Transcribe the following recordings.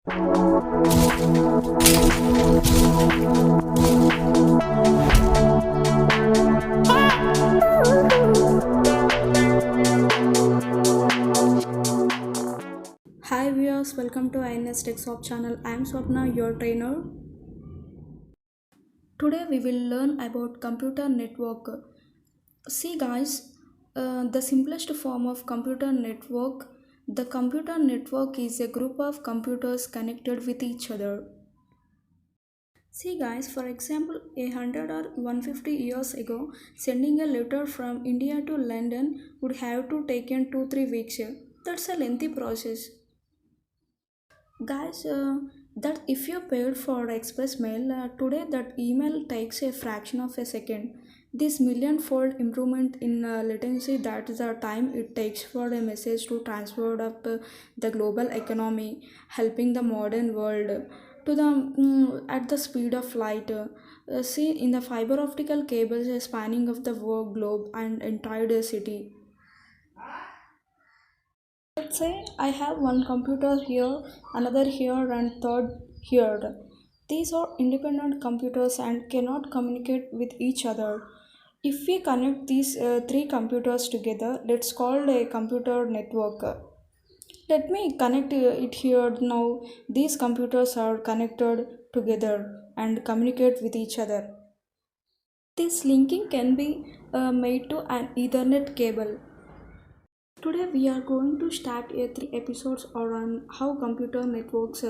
Hi viewers, welcome to INS TechShop channel. I am Swapna, your trainer. Today we will learn about computer network. See guys, the simplest form of computer network. The computer network is a group of computers connected with each other. See guys, for example, 150 years ago, sending a letter from India to London would have to taken 2-3 weeks. That's a lengthy process. Guys, that if you paid for express mail, today that email takes a fraction of a second. This million-fold improvement in latency, that is the time it takes for a message to transfer up the global economy, helping the modern world to the at the speed of light. See, in the fiber optical cables spanning of the world globe and entire city. Let's say I have one computer here, another here, and third here. These are independent computers and cannot communicate with each other. If we connect these three computers together, let's call a computer network. Let me connect it here now. These computers are connected together and communicate with each other. This linking can be made to an Ethernet cable. Today we are going to start a 3 episodes on how computer networks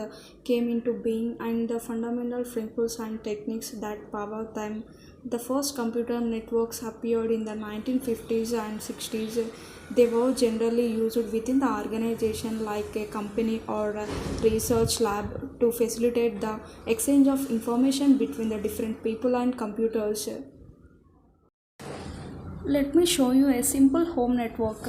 came into being and the fundamental principles and techniques that power them. The first computer networks appeared in the 1950s and 60s. They were generally used within the organization like a company or a research lab to facilitate the exchange of information between the different people and computers. Let me show you a simple home network.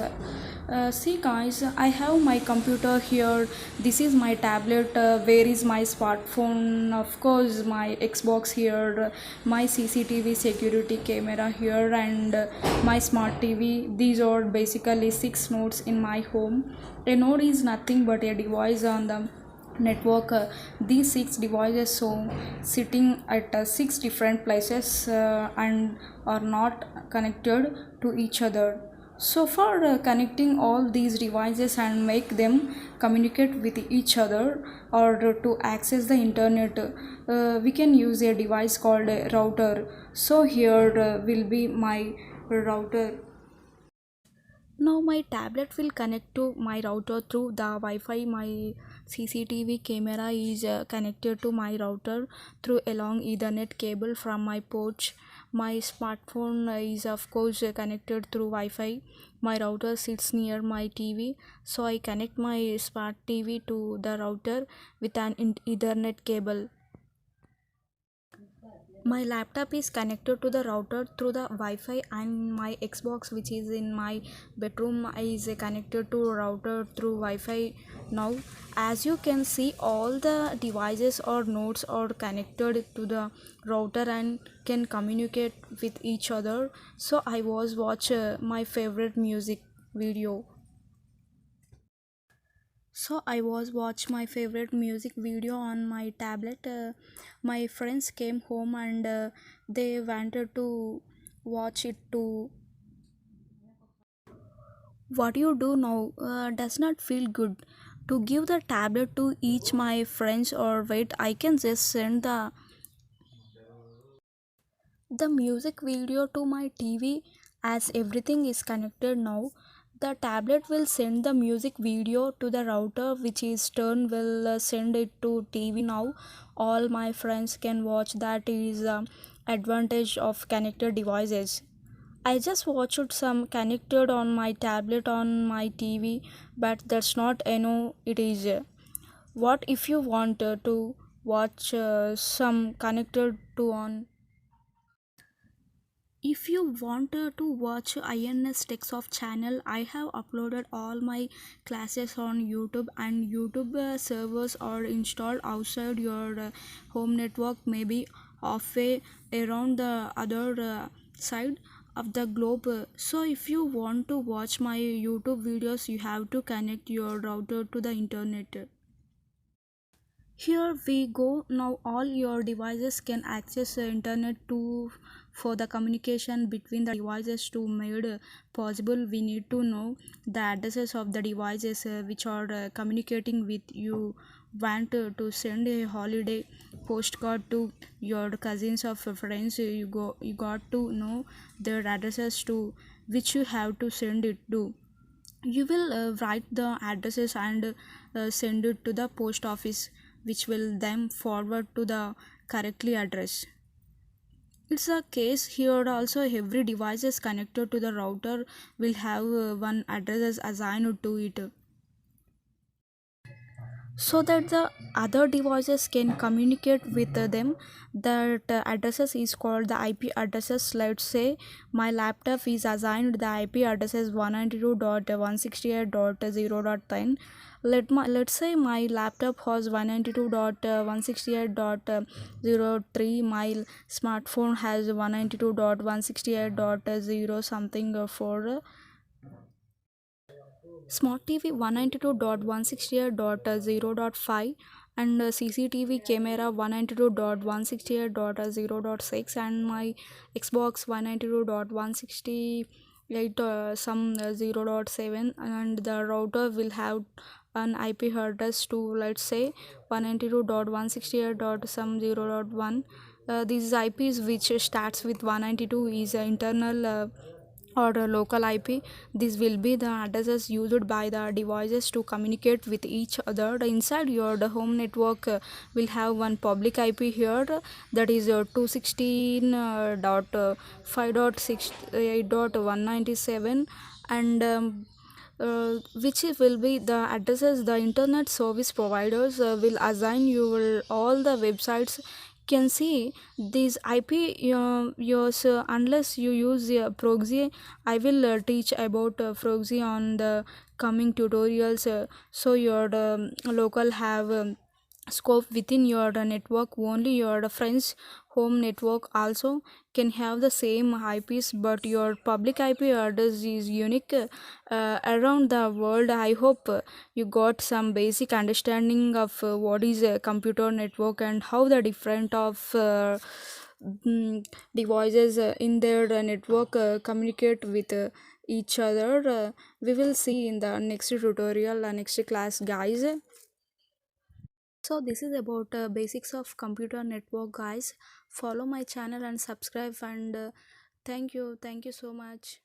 See guys, I have my computer here. This is my tablet. Where is my smartphone? Of course, my Xbox here. My CCTV security camera here, and my smart TV. These are basically 6 nodes in my home. A node is nothing but a device on the network. These 6 devices so sitting at 6 different places and are not connected to each other. So for connecting all these devices and make them communicate with each other or to access the internet, we can use a device called a router. So here will be my router. Now my tablet will connect to my router through the Wi-Fi. My CCTV camera is connected to my router through a long Ethernet cable from my porch. My smartphone is of course connected through Wi-Fi. My router sits near my TV, so I connect my smart TV to the router with an Ethernet cable. My laptop is connected to the router through the Wi-Fi, and my Xbox, which is in my bedroom, is connected to router through Wi-Fi. Now, as you can see, all the devices or nodes are connected to the router and can communicate with each other. So I was watch my favorite music video. So I was watch my favorite music video on my tablet. My friends came home and they wanted to watch it too. What you do now does not feel good. To give the tablet to each my friends or wait, I can just send the music video to my TV. As everything is connected now, the tablet will send the music video to the router, which is turn will send it to TV. Now all my friends can watch. That is advantage of connected devices. I just watched some connected on my tablet on my TV, but that's not it is. What if you want to watch some connected to on. If you want to watch INS TechSoft channel, I have uploaded all my classes on YouTube, and YouTube servers are installed outside your home network, maybe halfway around the other side of the globe. So if you want to watch my YouTube videos, you have to connect your router to the internet. Here we go. Now all your devices can access the internet to for the communication between the devices to made possible. We need to know the addresses of the devices which are communicating with you. Want to send a holiday postcard to your cousins or friends, you got to know their addresses to which you have to send it to. You will write the addresses and send it to the post office, which will then forward to the correctly address. It's a case here also. Every device is connected to the router will have one address assigned to it, so that the other devices can communicate with them. That addresses is called the IP addresses. Let's say my laptop is assigned the IP addresses 192.168.0.10. Let's say my laptop has 192.168.03. My smartphone has 192.168.0 something for Smart TV 192.168.0.5, and CCTV camera 192.168.0.6, and my Xbox 192.168 some 0.7, and the router will have an IP address to, let's say, 192.168. Some 0.1. These IPs which starts with 192 is internal or a local IP. This will be the addresses used by the devices to communicate with each other. Inside your the home network will have one public IP here, that is 216.5.197, and which will be the addresses the internet service providers will assign you will all the websites can see these IP yours unless you use proxy. I will teach about proxy on the coming tutorials, so your local have scope within your network. Only your friends home network also can have the same IPs, but your public IP address is unique around the world. I hope you got some basic understanding of what is a computer network and how the different of devices in their network communicate with each other. We will see in the next tutorial, next class, guys. So this is about basics of computer network, guys. Follow my channel and subscribe, and thank you so much.